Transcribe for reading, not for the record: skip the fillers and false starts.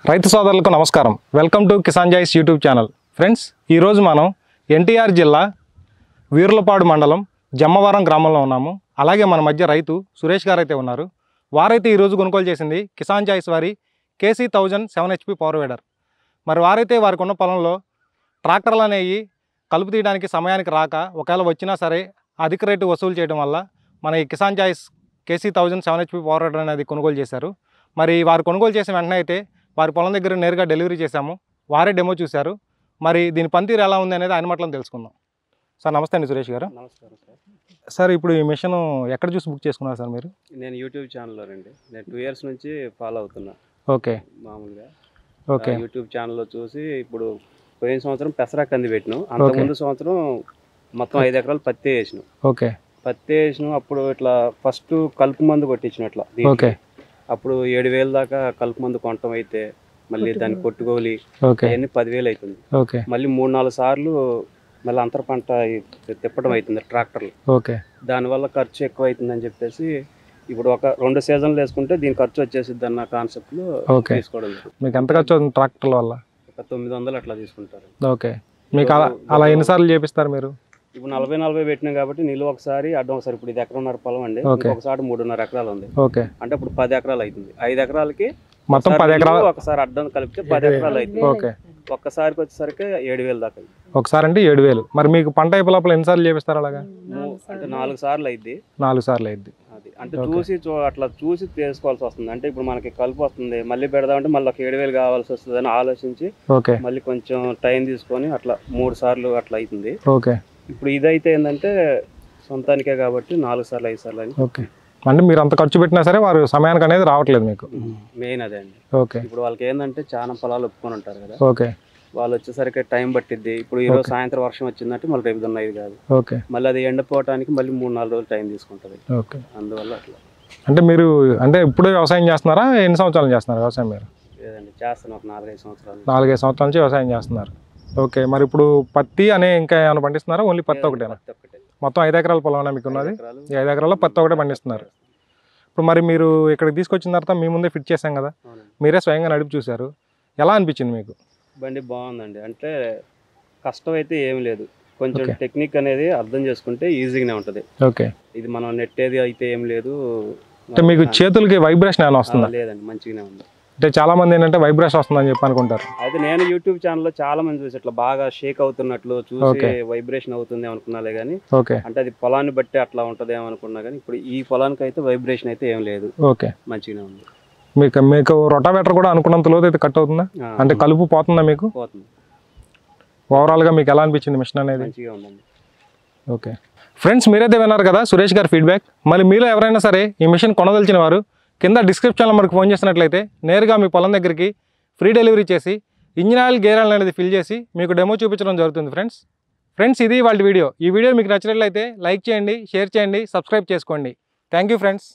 రైతు సోదరులకు నమస్కారం. వెల్కమ్ టు కిసాన్ జాయిస్ యూట్యూబ్ ఛానల్. ఫ్రెండ్స్, ఈరోజు మనం ఎన్టీఆర్ జిల్లా వీర్లపాడు మండలం జమ్మవరం గ్రామంలో ఉన్నాము. అలాగే మన మధ్య రైతు సురేష్ గారు అయితే ఉన్నారు. వారైతే ఈరోజు కొనుగోలు చేసింది కిసాన్ జాయిస్ వారి KC1000 7HP పవర్ వీడర్. మరి వారైతే వారికి ఉన్న పొలంలో ట్రాక్టర్లు అనేవి కలుపు తీయడానికి సమయానికి రాక, ఒకవేళ వచ్చినా సరే అధిక రేటు వసూలు చేయడం వల్ల మన ఈ కిసాన్ జాయిస్ KC1000 7HP పవర్ వీడర్ అనేది కొనుగోలు చేశారు. మరి వారు కొనుగోలు చేసిన వెంటనే అయితే వారి పొలం దగ్గర నేరుగా డెలివరీ చేశాము. వారే డెమో చూశారు. మరి దీని పనితీరు ఎలా ఉంది అనేది ఆయన మాటలను తెలుసుకుందాం. సార్ నమస్తే అండి సురేష్ గారు. నమస్కారం సార్. సార్ ఇప్పుడు ఈ మిషన్ ఎక్కడ చూసి బుక్ చేసుకున్నారు సార్ మీరు? నేను యూట్యూబ్ ఛానల్లో రండి. నేను 2 years నుంచి ఫాలో అవుతున్నా. ఓకే, మామూలుగా ఓకే. యూట్యూబ్ ఛానల్లో చూసి ఇప్పుడు పోయిన సంవత్సరం పెసరా కంది పెట్టినాం. అంతకుముందు సంవత్సరం మొత్తం 5 ఎకరాలు పత్తి వేసినాం. ఓకే, పత్తి వేసినాం. అప్పుడు ఇట్లా ఫస్ట్ కలుపు మందు కొట్టించిన ఇట్లా ఓకే. అప్పుడు 7,000 దాకా కలుపు మందు కొనటం అయితే మళ్ళీ దాన్ని కొట్టుకోవాలి అవన్నీ 10,000 అవుతుంది. ఓకే, మళ్ళీ 3-4 సార్లు మళ్ళీ అంతర పంట తిప్పడం అవుతుంది ట్రాక్టర్లు. ఓకే. దానివల్ల ఖర్చు ఎక్కువ అవుతుందని చెప్పేసి ఇప్పుడు ఒక 2 సీజన్లు వేసుకుంటే దీని ఖర్చు వచ్చేసిద్ది అన్న కాన్సెప్ట్లో తీసుకోవడం. మీకు ఎంత ఖర్చు అవుతుంది ట్రాక్టర్ల వల్ల? ఒక 900 అట్లా తీసుకుంటారు. ఓకే. మీకు అలా ఎన్నిసార్లు చేపిస్తారు మీరు? ఇప్పుడు 40 పెట్టినాం కాబట్టి నిలువ ఒకసారి అడ్డం ఒకసారి. ఇప్పుడు ఇది 1.5 ఎకరం పొలం అండి. ఒకసారి 3.5 ఎకరాలు ఉంది. ఓకే. అంటే ఇప్పుడు 10 ఎకరాలు అవుతుంది. 5 ఎకరాలకి మొత్తం 10 ఎకరాలు. ఒకసారి అడ్డం కలిపితే 10 ఎకరాలు అవుతుంది. ఓకే. ఒక్కసారికి వచ్చేసరికి 7,000 దాకా. ఒకసారి అంటే 7,000. మరి మీకు పంట అయిపోయి లోపల ఎన్నిసార్లు చేపిస్తారు అలాగా? అంటే 4 సార్లు అయింది. 4 సార్లు అయింది. అది అంటే అట్లా చూసి తీసుకోవాల్సి వస్తుంది. అంటే ఇప్పుడు మనకి కలుపు వస్తుంది, మళ్ళీ పెడదామంటే మళ్ళీ ఒక 7,000 కావాల్సి వస్తుంది అని ఆలోచించి ఓకే, మళ్ళీ కొంచెం టైం తీసుకొని అట్లా 3 సార్లు అట్లా అవుతుంది. ఓకే. ఇప్పుడు ఇదైతే ఏంటంటే సొంతానికే కాబట్టి 4 సార్లు 5 సార్లు అని. ఓకే. అంటే మీరు అంత ఖర్చు పెట్టినా సరే వారు సమయానికి అనేది రావట్లేదు మీకు. మెయిన్ అదే అండి. ఓకే. ఇప్పుడు వాళ్ళకి ఏంటంటే చాలా పొలాలు ఒప్పుకొని ఉంటారు కదా. ఓకే. వాళ్ళు వచ్చేసరికి టైం పట్టిద్ది. ఇప్పుడు ఈ రోజు సాయంత్రం వర్షం వచ్చిందంటే మళ్ళీ రేపు దున్న ఇది కాదు. ఓకే. మళ్ళీ అది ఎండిపోవటానికి మళ్ళీ 3-4 రోజులు టైం తీసుకుంటుంది. ఓకే. అందువల్ల అట్లా. అంటే మీరు అంటే ఇప్పుడే వ్యవసాయం చేస్తున్నారా? ఎన్ని సంవత్సరాలు చేస్తున్నారు వ్యవసాయం మీరు? లేదండి, చేస్తాను ఒక 4-5 సంవత్సరాలు. 4-5 సంవత్సరాల నుంచి వ్యవసాయం చేస్తున్నారు. ఓకే. మరి ఇప్పుడు పత్తి అనే ఇంకా ఏమైనా పండిస్తున్నారా? ఓన్లీ పత్తి ఒకటేనా? మొత్తం 5 ఎకరాల పొలం మీకు ఉన్నది. ఈ 5 ఎకరాల్లో పత్తి ఒకటే పండిస్తున్నారు. ఇప్పుడు మరి మీరు ఇక్కడికి తీసుకొచ్చిన తర్వాత మీ ముందే ఫిట్ చేశాం కదా, మీరే స్వయంగా నడిపి చూశారు. ఎలా అనిపించింది మీకు? బండి బాగుందండి. అంటే కష్టం అయితే ఏమి లేదు. కొంచెం టెక్నిక్ అనేది అర్థం చేసుకుంటే ఈజీగానే ఉంటుంది. ఓకే. ఇది మనం నెట్టేది అయితే ఏం లేదు. అంటే మీకు చేతులకి వైబ్రేషన్ ఏమైనా వస్తుందా? లేదండి, మంచిగానే ఉంది. అంటే చాలా మంది ఏంటంటే వైబ్రేషన్ వస్తుందని చెప్పి అనుకుంటారు. అయితే నేను యూట్యూబ్ ఛానల్లో చాలా మంది చూసి ఇట్లా బాగా షేక్ అవుతున్నట్లు చూసి వైబ్రేషన్ అవుతుంది అనుకున్నాలే కానీ, అంటే అది పొలాన్ని బట్టి అట్లా ఉంటదేమో అనుకున్నా కానీ ఇప్పుడు ఈ పొలానికి అయితే వైబ్రేషన్ అయితే ఏం లేదు. ఓకే, మంచిగానే ఉంది. మీకు రొటావేటర్ కూడా అనుకున్నంత లోతు అయితే కట్ అవుతుందా? అంటే కలుపు పోతుందా మీకు? పోతుంది. ఓవరాల్గా మీకు ఎలా అనిపించింది మిషన్ అనేది? మంచిగా ఉందండి. ఓకే. ఫ్రెండ్స్, మీరైతే విన్నారు కదా సురేష్ గారి ఫీడ్బ్యాక్. మళ్ళీ మీలో ఎవరైనా సరే ఈ మిషన్ కొనదలిచిన వారు కింద డిస్క్రిప్షన్లో మనకు ఫోన్ చేసినట్లయితే నేరుగా మీ పొలం దగ్గరికి ఫ్రీ డెలివరీ చేసి ఇంజిన్ ఆయిల్, గేర్ ఆయిల్ అనేది ఫిల్ చేసి మీకు డెమో చూపించడం జరుగుతుంది. ఫ్రెండ్స్ ఇది వాళ్ళ వీడియో. ఈ వీడియో మీకు నచ్చినట్లయితే లైక్ చేయండి, షేర్ చేయండి, సబ్స్క్రైబ్ చేసుకోండి. Thank you friends.